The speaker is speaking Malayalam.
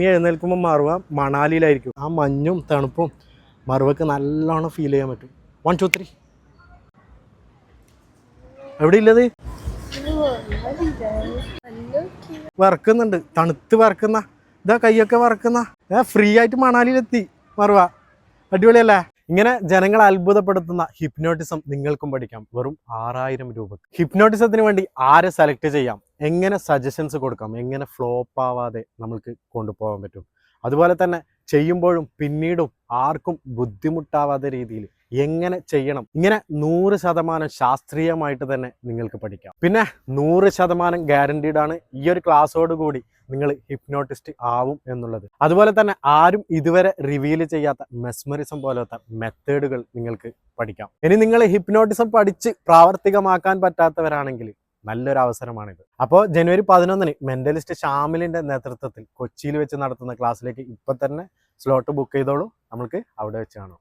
നീ എഴുന്നേൽക്കുമ്പോൾ മറുവ മണാലിയിലായിരിക്കും. ആ മഞ്ഞും തണുപ്പും മറുവക്ക് നല്ലോണം ഫീൽ ചെയ്യാൻ പറ്റും. 1 2 3 എവിടെ ഇല്ലത്? വറക്കുന്നുണ്ട്, തണുത്ത് വറക്കുന്ന ഇതാ കൈയൊക്കെ വറക്കുന്ന. ഫ്രീ ആയിട്ട് മണാലിയിലെത്തി മറുവ. അടിപൊളിയല്ലേ? ഇങ്ങനെ ജനങ്ങളെ അത്ഭുതപ്പെടുത്തുന്ന ഹിപ്നോട്ടിസം നിങ്ങൾക്കും പഠിക്കാം വെറും 6000 രൂപ. ഹിപ്നോട്ടിസത്തിന് വേണ്ടി ആരെ സെലക്ട് ചെയ്യാം, എങ്ങനെ സജഷൻസ് കൊടുക്കാം, എങ്ങനെ ഫ്ലോപ്പ് ആവാതെ നമുക്ക് കൊണ്ടുപോകാൻ പറ്റും, അതുപോലെ തന്നെ ചെയ്യുമ്പോഴും പിന്നീടും ആർക്കും ബുദ്ധിമുട്ടാവാത്ത രീതിയിൽ എങ്ങനെ ചെയ്യണം, ഇങ്ങനെ 100% ശാസ്ത്രീയമായിട്ട് തന്നെ നിങ്ങൾക്ക് പഠിക്കാം. പിന്നെ 100% ഗ്യാരണ്ടീഡ് ആണ് ഈ ഒരു ക്ലാസ്സോട് കൂടി നിങ്ങൾ ഹിപ്നോട്ടിസ്റ്റ് ആവും എന്നുള്ളത്. അതുപോലെ തന്നെ ആരും ഇതുവരെ റിവീൽ ചെയ്യാത്ത മെസ്മറിസം പോലത്തെ മെത്തേഡുകൾ നിങ്ങൾക്ക് പഠിക്കാം. ഇനി നിങ്ങൾ ഹിപ്നോട്ടിസം പഠിച്ച് പ്രാവർത്തികമാക്കാൻ പറ്റാത്തവരാണെങ്കിൽ നല്ലൊരു അവസരമാണിത്. അപ്പോൾ ജനുവരി 11 മെന്റലിസ്റ്റ് ഷാമിലിന്റെ നേതൃത്വത്തിൽ കൊച്ചിയിൽ വെച്ച് നടത്തുന്ന ക്ലാസ്സിലേക്ക് ഇപ്പം തന്നെ സ്ലോട്ട് ബുക്ക് ചെയ്തോളൂ. നമുക്ക് അവിടെ വെച്ച് കാണാം.